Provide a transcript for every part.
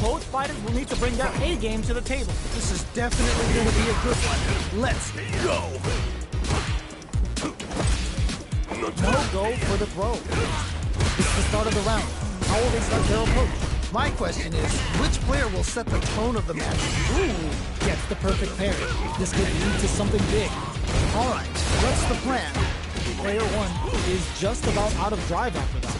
Both fighters will need to bring their A game to the table. This is definitely going to be a good one. Let's go! No go for the throw. It's the start of the round. How will they start their approach? My question is, which player will set the tone of the match? Ooh, gets the perfect pair. This could lead to something big. All right, what's the plan? Player one is just about out of drive after that.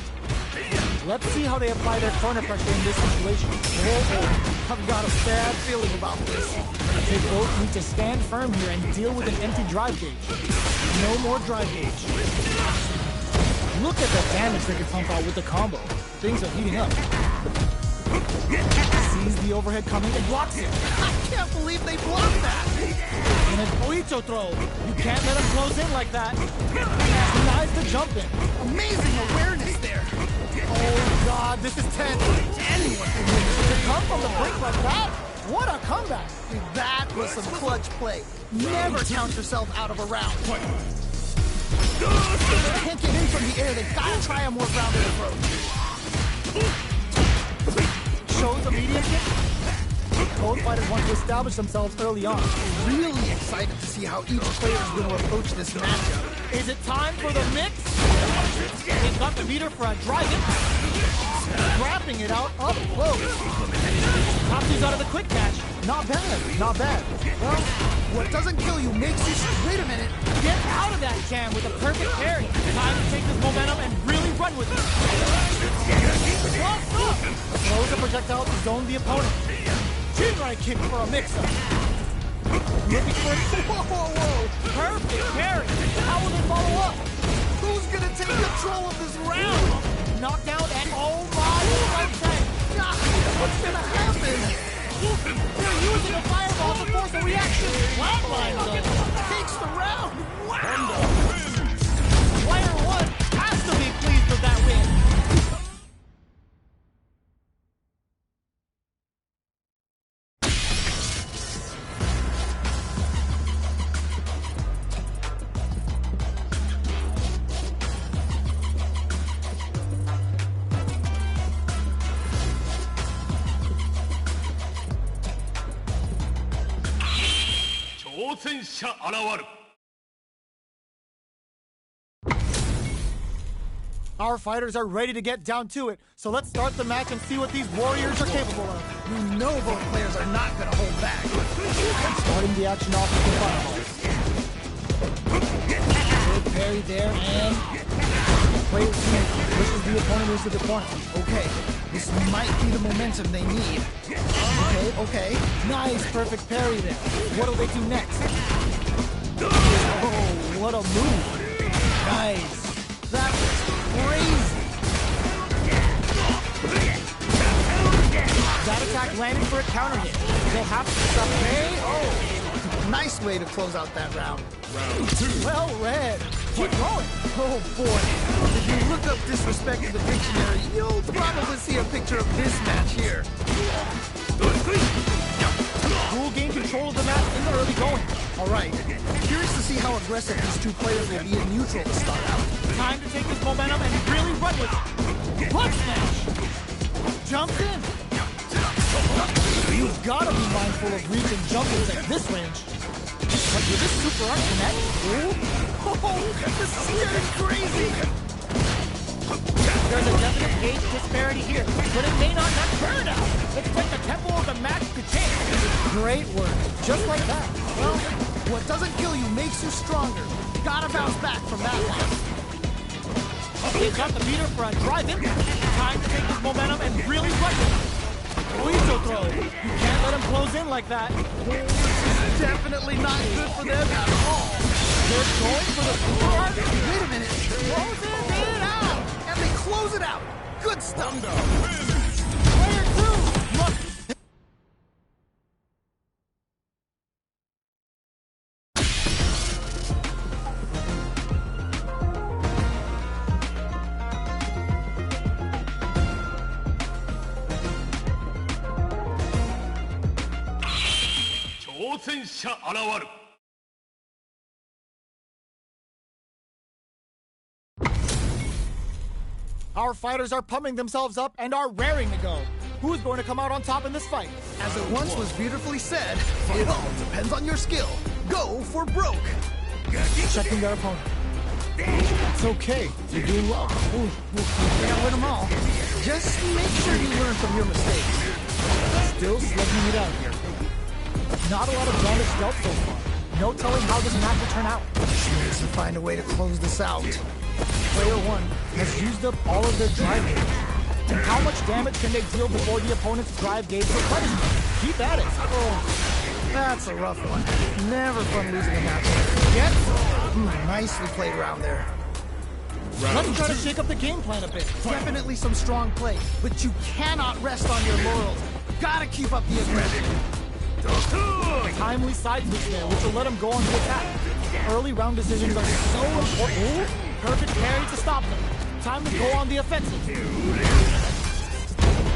Let's see how they apply their corner pressure in this situation. Oh, I've got a bad feeling about this. They both need to stand firm here and deal with an empty drive gauge. No more drive gauge. Look at the damage they can pump out with the combo. Things are heating up. Sees the overhead coming and blocks it. I can't believe they blocked that. And an Oito throw. You can't let him close in like that. Denies the jump in. Amazing awareness there. Oh God, this is tense. Anyone can win this. To come from the brink like that? What a comeback. That was some clutch play. Never count yourself out of a round. They can't get in from the air. They gotta try a more grounded approach. Shows a medium kick. Both fighters want to establish themselves early on. Really excited to see how each player is going to approach this matchup. Is it time for the mix? They've got the meter for a drive impact. Wrapping it out up close. Top two's out of the quick catch. Not bad, not bad. Well, what doesn't kill you makes you... Wait a minute. Get out of that jam with a perfect parry. Time to take this momentum and really run with it. What's up? Throws a projectile to zone the opponent. Chin right kick for a mix-up. Looking for Whoa. perfect parry. How will they follow up? Who's gonna take control of this round? Knockdown and oh my God, God, what's gonna happen? they're using a fireball to force a reaction. Flatline though. Takes the round. Wow. Player one has to be pleased with that win. Our fighters are ready to get down to it, so let's start the match and see what these warriors are capable of. You know both players are not going to hold back. Starting the action off with the fireball. Good parry there, and player two pushes the opponent into the corner. Okay, this might be the momentum they need. Okay. Nice, perfect parry there. What'll they do next? Oh, what a move. Nice. That was crazy. That attack landed for a counter hit. They'll have to stop. Oh, nice way to close out that round. Round two. Well read. Keep going. Oh boy, if you look up disrespect in the dictionary, you'll probably see a picture of this match here. Who will gain control of the match in the early going? All right, curious to see how aggressive these two players will be in neutral to start out. Time to take this momentum and really run with it. Butt smash. Jumps in. You've got to be mindful of reach and jumpings at this range. But with this super arc connect, Oh, this is getting crazy. there's a definite gauge disparity here, but it may not turn out. It's like the tempo of the match could change. Great work. Just like that. Well, what doesn't kill you makes you stronger. Gotta bounce back from that one. They've got the meter for a drive impact. Time to take this momentum and really run with it. Oito throw. You can't let him close in like that. Definitely not good for them at all. They're going for the super arc. Wait a minute. Closes it out. And they close it out. Good stuff. Player two must... Our fighters are pumping themselves up and are raring to go. Who's going to come out on top in this fight? As it once was beautifully said, it all depends on your skill. Go for broke. Checking their opponent. It's okay. You're doing well. You can't win them all. Just make sure you learn from your mistakes. Still slugging it out here. Not a lot of damage dealt so far. No telling how this match will turn out. She needs to find a way to close this out. Player 1 has used up all of their drive gauge. And how much damage can they deal before the opponent's drive gauge replenishes? Keep at it. Oh, that's a rough one. Never fun losing a match. Yes. Nicely played around there. Let's try to shake up the game plan a bit. Definitely some strong play, but you cannot rest on your laurels. Gotta keep up the aggression. Timely side moves there, which will let him go on the attack. Early round decisions are so important. Perfect parry to stop them. Time to go on the offensive.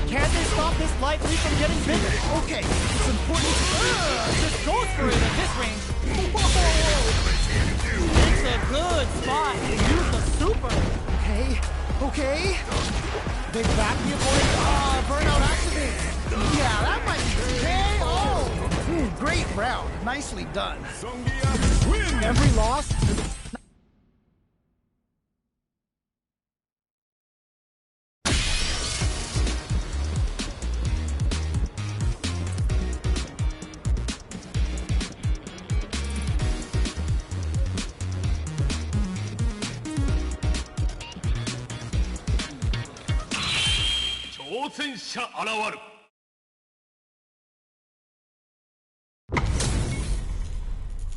Can they stop this light lead from getting bigger? Okay, it's important. Just goes for it at this range. It's a good spot. Use the super. Okay. They back the opponent. Burnout activates. Yeah, that might be KO. Great round. Nicely done. Every loss.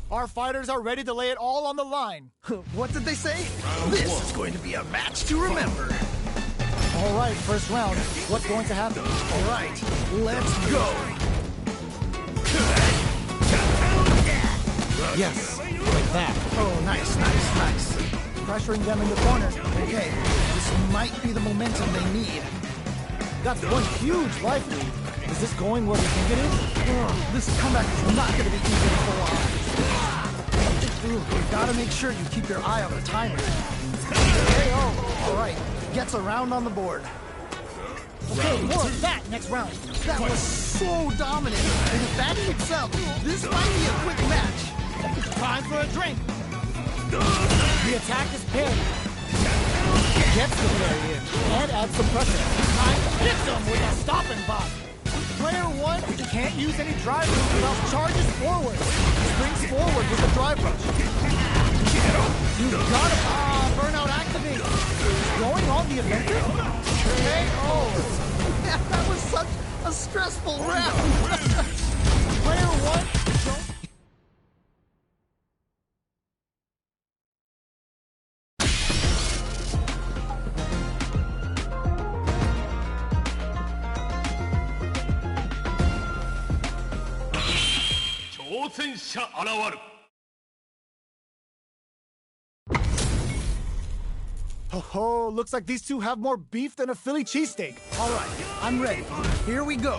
Our fighters are ready to lay it all on the line. What did they say? This is going to be a match to remember. All right, first round. What's going to happen? All right, let's go. Yes, like that. Oh, nice. Pressuring them in the corner. Okay, this might be the momentum they need. That's one huge life lead. Is this going where we think it is? This comeback is not going to be easy to pull off. You gotta make sure you keep your eye on the timer. KO. All right, gets a round on the board. Okay, more of that next round. That was so dominant. And if that keeps up, this might be a quick match. Time for a drink. The attack is parried. Gets the parry in and adds some pressure. Time hits him with a stopping block. Player 1 can't use any drive moves without charges forward. Springs forward with the drive rush. You got it. Burnout activate. Going on the offensive. KO. Yeah, that was such a stressful round. Player 1 don't. Oh, looks like these two have more beef than a Philly cheesesteak. All right, I'm ready. Here we go.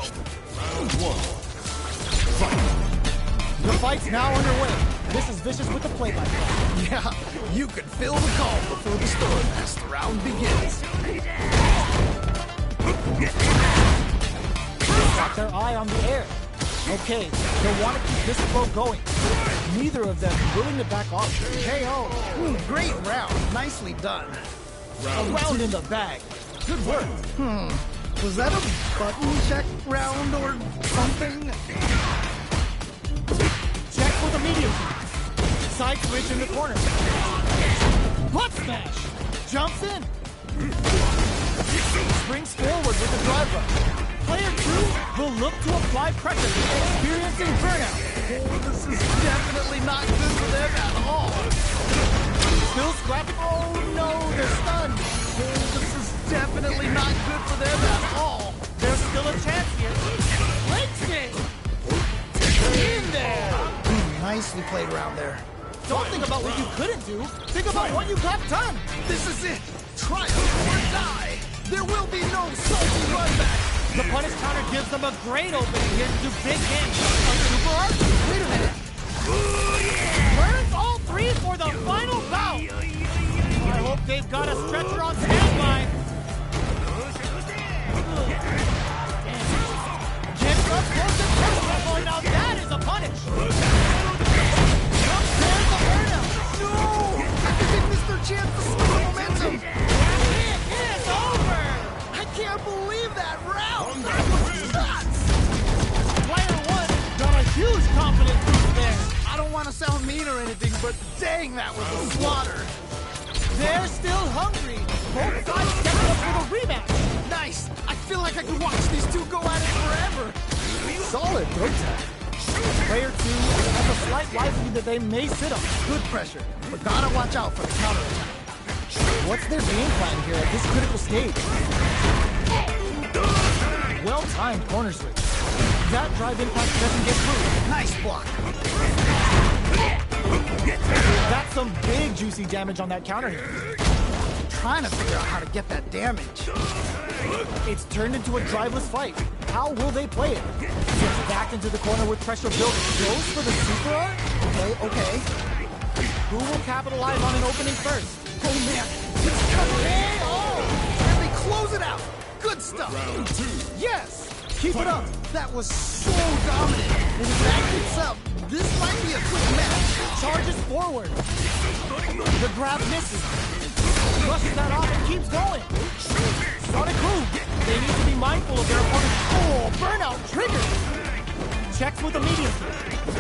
The fight's now underway. This is Vicious with the play-by-play. Yeah, you can feel the call before the storm as the round begins. Got their eye on the air. Okay, they want to keep this flow going. Neither of them willing to back off. KO. Great round. Nicely done. A round in the bag. Good work. Was that a button check round or something? Check with a medium. Side switch in the corner. Butt smash. Jumps in. Springs forward with the drive rush. Player 2 will look to apply pressure, experiencing burnout. Oh, this is definitely not good for them at all. Still scrapping. Oh no, they're stunned. Oh, this is definitely not good for them at all. There's still a chance here. Breaks it. In there. Nicely played around there. Don't think about what you couldn't do. Think about what you got done. This is it. Triumph or die. There will be no salty run back. The punish counter gives them a great opening here to do big hits. A super art? Wait a minute. Burns all three for the final bout. I hope they've got a stretcher on standby. Gets up close and personal. Oh, now that is a punish. There's the burnout. No! They missed their chance to slow the momentum. It's over. I can't believe that round. That was nuts. Player one got a huge confidence boost there. I don't want to sound mean or anything, but dang, that was a slaughter. They're still hungry. Both sides stepping up for the rematch. Nice. I feel like I could watch these two go at it forever. Solid throw tag. Player two has a slight lively that they may sit on. Good pressure, but gotta watch out for the counterattack. What's their game plan here at this critical stage? Well-timed corner switch. That drive impact doesn't get through. Nice block. That's some big juicy damage on that counter hit. Trying to figure out how to get that damage. It's turned into a driveless fight. How will they play it? Gets backed into the corner with pressure building. Goes for the super art? Okay. Who will capitalize on an opening first? Oh man, it's coming. Oh! And they close it out. Good stuff. Round two. Yes! Keep it up. That was so dominant. And if that keeps up, this might be a quick match. Charges forward. The grab misses. Brushes that off and keeps going. Sonic move. They need to be mindful of their opponent's burnout triggered. Checks with a medium.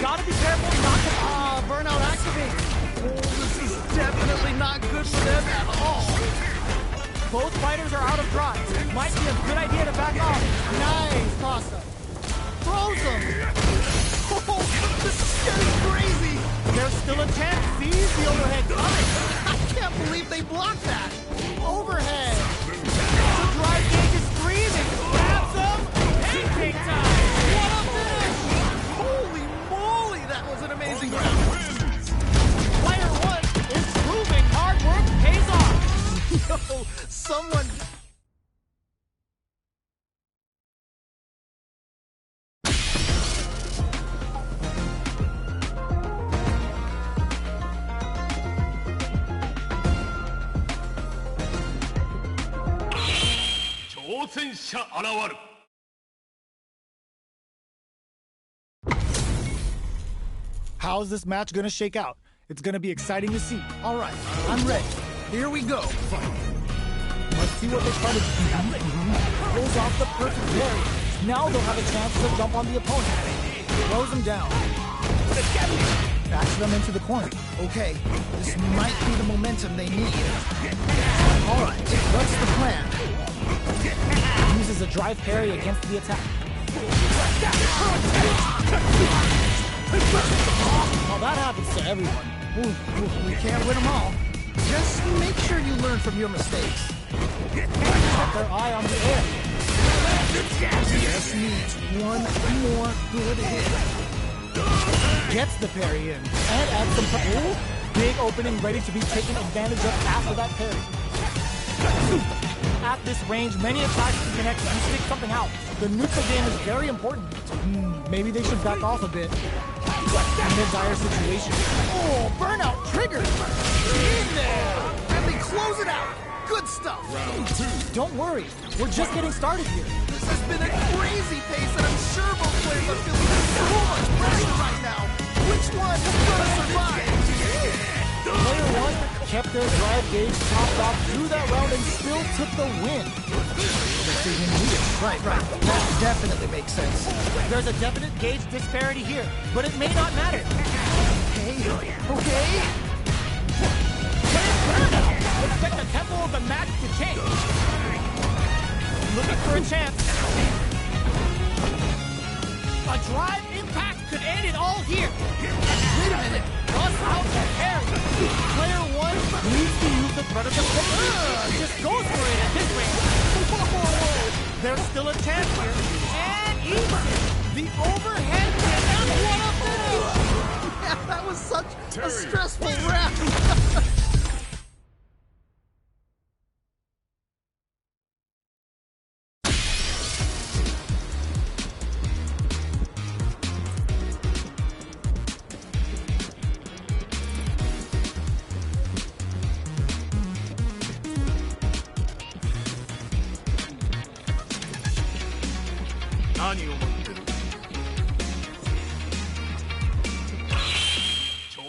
Gotta be careful not to burnout activate. Oh, this is definitely not good for them at all. Both fighters are out of drives. Might be a good idea to back off. Nice toss-up. Throws them. Oh, this is getting crazy. There's still a chance. Sees the overhead coming. I can't believe they blocked that. Overhead. The drive gauge is screaming. Grabs them. Pancake time. What a finish. Holy moly, that was an amazing round. Player one is proving hard work pays off. Yo, someone... How's this match gonna shake out? It's gonna be exciting to see. All right, I'm ready. Here we go. Let's see what they try to do. Pulls off the perfect parry. Now they'll have a chance to jump on the opponent. Throws him down. Backs them into the corner. Okay, this might be the momentum they need. All right, what's the plan? Uses a drive parry against the attack. Well, that happens to everyone. We can't win them all. Just make sure you learn from your mistakes. Kept their eye on the air. Just needs one more good hit. Gets the parry in. And adds some pressure. Big opening ready to be taken advantage of after that parry. At this range, many attacks can connect and stick something out. The neutral game is very important. Maybe they should back off a bit. In a dire situation. Oh, burnout triggered! In there! And they close it out! Good stuff! Round two. Don't worry, we're just getting started here. This has been a crazy pace, and I'm sure both players are feeling so much pressure right now. Which one is gonna survive? Player one kept their drive gauge topped off through that round and still took the win. Right. That definitely makes sense. There's a definite gauge disparity here, but it may not matter. Okay. Expect the tempo of the match to change. Looking for a chance. A drive impact could end it all here. Wait a minute. Bust out the parry. Player one needs to use the threat of the stick. Just goes for it at this rate. There's still a chance here. And eats it. The overhead kick. And what a finish. Yeah, that was such a stressful round.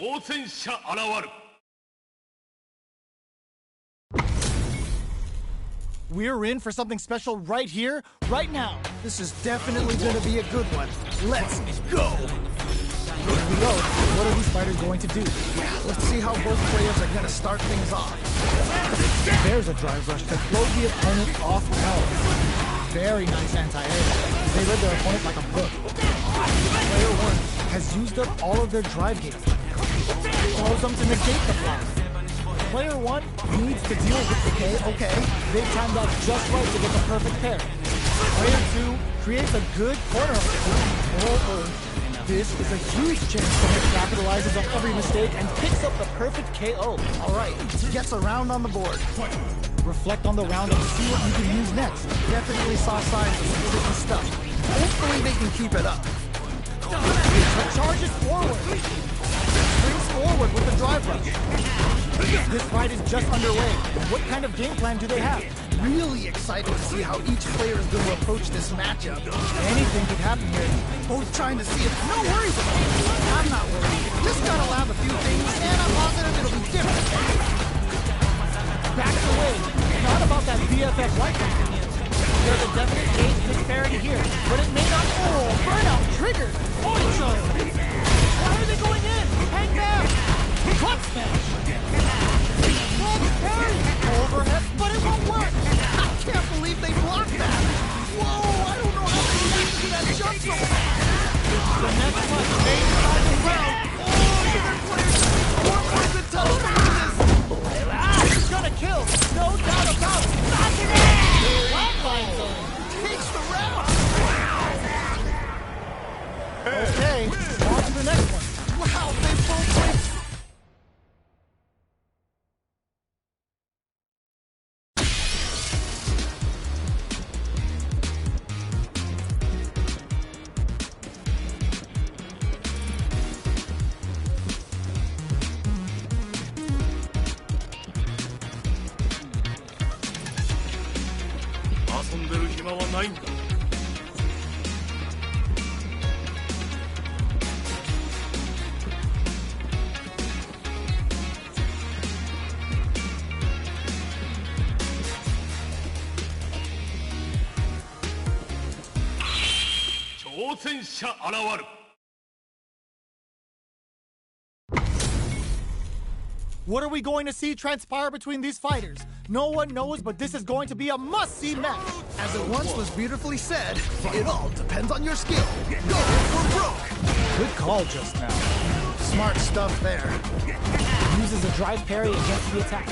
挑戦者現る。 We're in for something special right here, right now. This is definitely gonna be a good one. Let's go! Here we go. What are these fighters going to do? Yeah, let's see how both players are gonna start things off. There's a drive rush to throw the opponent off balance. Very nice anti-air. They read their opponent like a book. Player 1 has used up all of their drive gains. Allows them to negate the block. Player 1 needs to deal with the K. Okay, they timed that just right to get the perfect pair. Player 2 creates a good corner. This is a huge chance for him to capitalizes on every mistake and picks up the perfect KO. Alright, gets a round on the board. Reflect on the round and see what you can use next. Definitely saw signs of some tricky stuff. Hopefully they can keep it up. Charges forward. Springs forward with the drive rush. This fight is just underway. What kind of game plan do they have? Really excited to see how each player is going to approach this matchup. Anything could happen here. Both trying to see if no worries about it. I'm not worried. Just gotta lab a few things, and I'm positive it'll be different. Backs away. Not about that BFF life. There's a definite gauge disparity here, but it may not. Oh, burnout triggered. Ocho. Why are they going in? Hang down. Clutch smash. Overhead, but it won't work. I can't believe they blocked that. Whoa, I don't know how they reacted to that jump so fast. The next one may decide the round. Oh, either player's more points than touchdowns. This is gonna kill. No doubt about it. Flatline zone. Takes the round. Okay, on to the next one. Wow, they both played. What are we going to see transpire between these fighters? No one knows, but this is going to be a must-see match. As it once was beautifully said, it all depends on your skill. Go or broke. Good call just now. Smart stuff there. Uses a drive parry against the attack.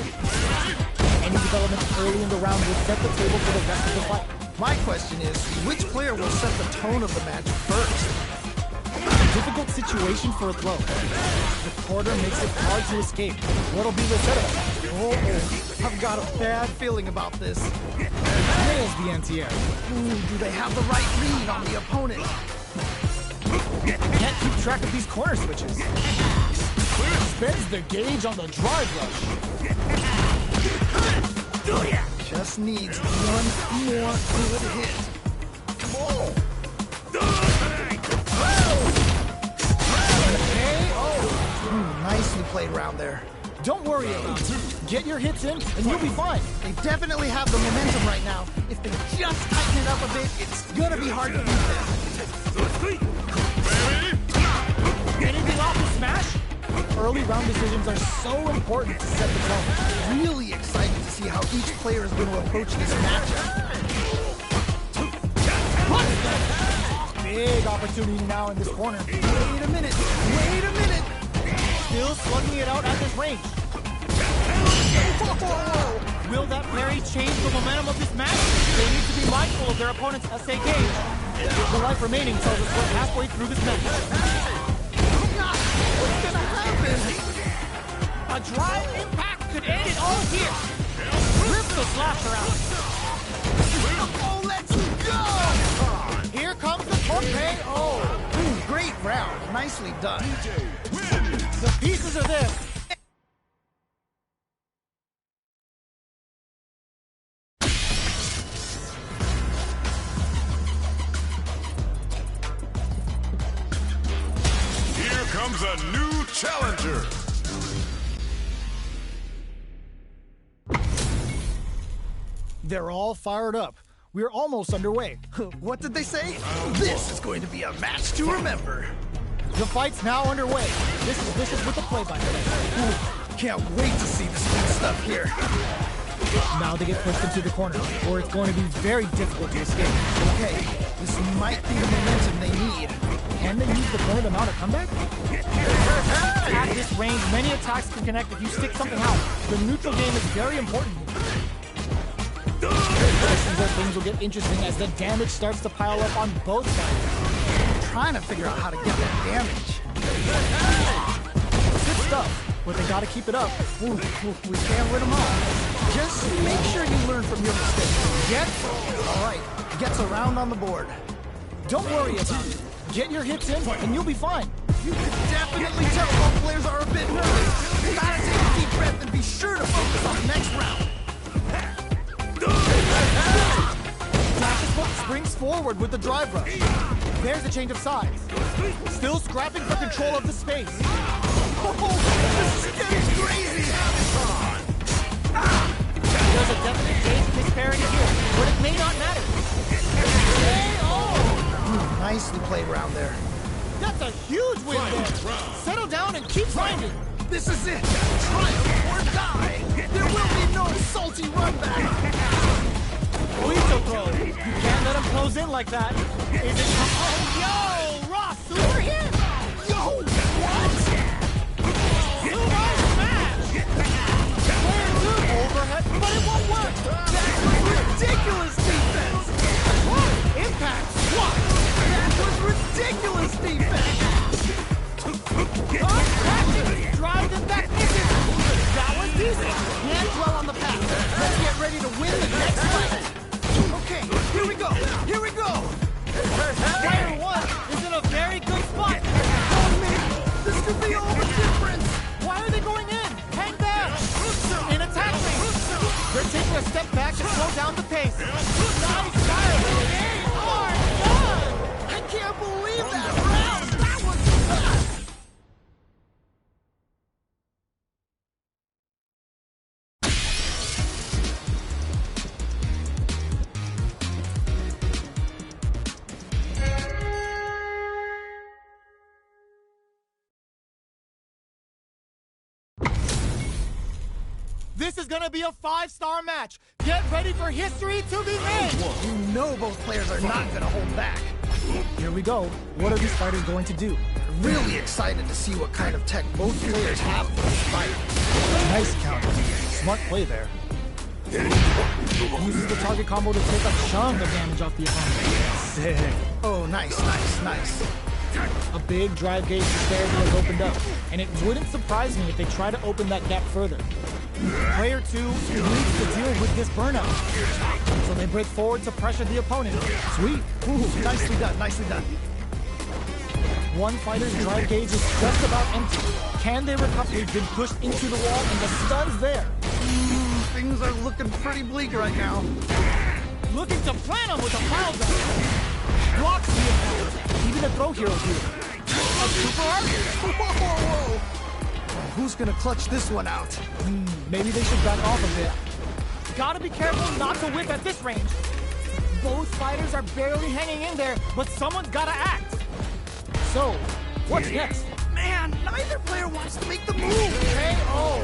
Any development early in the round will set the table for the rest of the fight. My question is, which player will set the tone of the match first? Difficult situation for a throw. The corner makes it hard to escape. What'll be the setup? Oh, I've got a bad feeling about this. Nails the anti-air. Ooh, do they have the right read on the opponent? Can't keep track of these corner switches. Spends the gauge on the drive rush. Just needs one more good hit. Oh. Nicely played round there. Don't worry about it. Get your hits in, and you'll be fine. They definitely have the momentum right now. If they just tighten it up a bit, it's gonna be hard to beat them. Anything off the smash? Early round decisions are so important to set the tone. Really excited to see how each player is going to approach this matchup. Big opportunity now in this corner. Wait a minute. Wait a minute. Still slugging it out at this range. Will that parry change the momentum of this match? They need to be mindful of their opponent's SA gauge. The life remaining tells us we're halfway through this match. What's gonna happen? A drive impact could end it all here. Rip the slasher out. Oh, let's go! Here comes the torpedo. Ooh, great round. Nicely done. The pieces are there. Here comes a new challenger. They're all fired up. We're almost underway. What did they say? This is going to be a match to remember. The fight's now underway. This is with the play-by-play. Can't wait to see this good stuff here. Now they get pushed into the corner, or it's going to be very difficult to escape. Okay, this might be the momentum they need. Can they use the corner to mount a comeback? At this range, many attacks can connect if you stick something out. The neutral game is very important. This is where things will get interesting as the damage starts to pile up on both sides. I'm trying to figure out how to get that damage. Good stuff, but they gotta keep it up. We can't win them all. Just make sure you learn from your mistakes. All right, gets around on the board. Don't worry about it. Get your hits in, and you'll be fine. You can definitely tell both players are a bit nervous. You gotta take a deep breath and be sure to focus on the next round. Flash springs forward with the drive rush. There's a change of sides. Still scrapping for control of the space. Oh, this is getting crazy! There's a definite gauge disparity here, but it may not matter. Nicely played round there. That's a huge win there. Settle down and keep grinding. This is it. Triumph or die. There will be no salty run back. Lethal throw. You can't let him close in like that. Is it? Oh, yo, Ross, super hit. Yo, what? Sumo smash. Player 2 overhead, but it won't work. That was ridiculous defense. What? Impact. What? That was ridiculous defense. Drive them back. That was decent. Can't dwell on the past. Let's get ready to win the next fight. Okay, here we go. Here we go. Player 1 is in a very good spot. Oh, man. This could be all the difference. Why are they going in? Hang back. In attack range. They're taking a step back to slow down the pace. Nice fire. They are done. I can't believe that round. That was fast. This is gonna be a 5-star match. Get ready for history to be made. You know both players are not going to hold back. Here we go. What are these fighters going to do? Really excited to see what kind of tech both players have for this fight. Nice counter. Smart play there. Uses the target combo to take a chunk of damage off the opponent. Sick. Oh, nice, nice, nice. A big drive gauge disparity has opened up, and it wouldn't surprise me if they try to open that gap further. Player 2 needs to deal with this burnout, so they break forward to pressure the opponent. Sweet. Ooh, nicely done, nicely done. One fighter's drive gauge is just about empty. Can they recover? They've been pushed into the wall, and the stun's there. Things are looking pretty bleak right now. Looking to plant him with a pile drive. Blocks the attack. Even the throw hero here. A super art? Whoa. Who's gonna clutch this one out? Maybe they should back off a bit. Gotta be careful not to whip at this range. Both fighters are barely hanging in there, but someone's gotta act. So, what's next? Man, neither player wants to make the move. KO.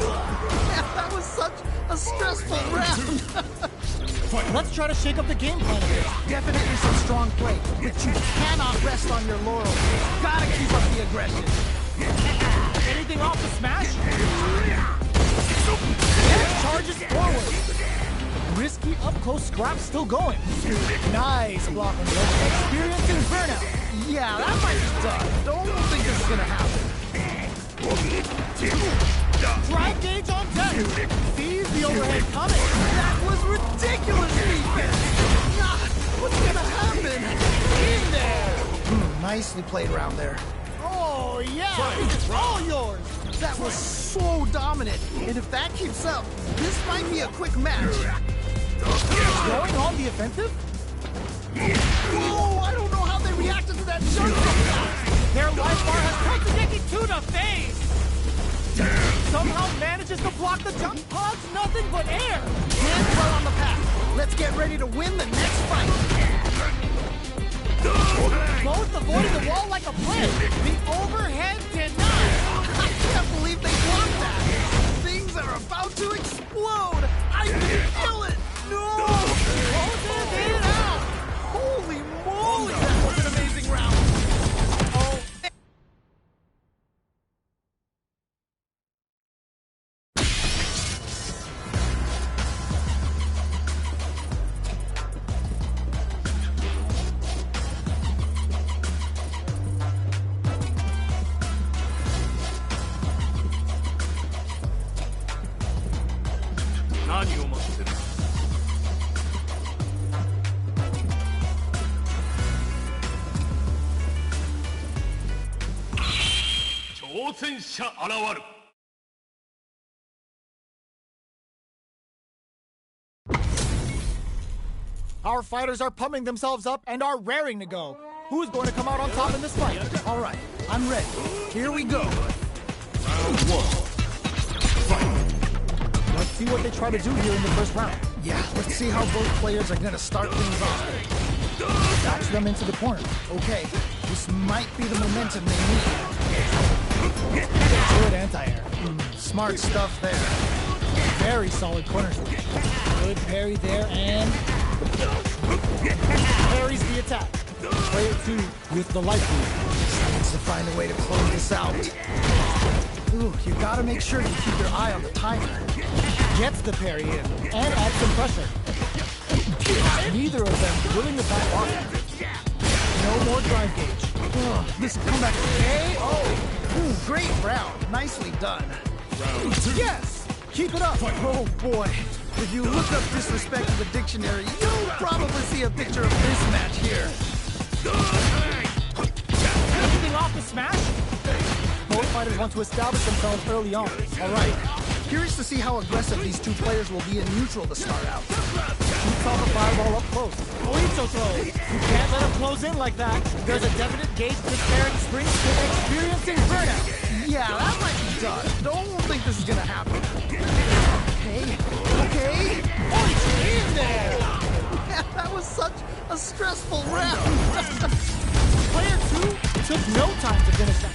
Man, that was such a stressful round. Let's try to shake up the game plan a bit. Definitely some strong play, but you cannot rest on your laurels. Gotta keep up the aggression. Anything off the smash? Charges forward. Risky up-close scrap still going. Nice block on the edge. Experiencing burnout. Yeah, that might be done. Don't think this is gonna happen. Drive gauge on deck. Sees the overhead coming. That was ridiculous defense. What's gonna happen? In there. Nicely played round there. Oh, yeah. It's all yours. That was so dominant. And if that keeps up, this might be a quick match. Going on the offensive? Whoa, I don't know how they reacted to that jump. Their life bar has contradicted Right to the face! Somehow manages to block the jump punch, nothing but air! Hands well on the path. Let's get ready to win the next fight. Both avoiding the wall like a player. The overhead deny. I can't believe they blocked that. Things are about to explode. I can feel it. No! Closes it out. Holy moly, that was an amazing round. Oh. Our fighters are pumping themselves up and are raring to go. Who's going to come out on top in this fight? All right, I'm ready. Here we go. Round one. Fight. Let's see what they try to do here in the first round. Yeah, let's see how both players are gonna start things off. Backs them into the corner. Okay, this might be the momentum they need. Good anti-air. Smart stuff there. Very solid corner switch. Good parry there and parries the attack. Player 2 with the light boost. Needs to find a way to close this out. Ooh, you gotta make sure you keep your eye on the timer. Gets the parry in and adds some pressure. Neither of them willing to back off. No more drive gauge. This comeback. KO. Ooh, great round. Nicely done. Round two. Yes! Keep it up! Oh boy. If you look up disrespect in the dictionary, you'll probably see a picture of this match here. Anything off the smash? Both fighters want to establish themselves early on. All right. Curious to see how aggressive these two players will be in neutral to start out. Shoots off a fireball up close. Oito throw. You can't let him close in like that. There's a definite gauge disparity spring to experiencing burnout. Yeah, that might be done. Don't think this is gonna happen. Okay. Oh, he's in there! Man, that was such a stressful round. Player 2 took no time to finish that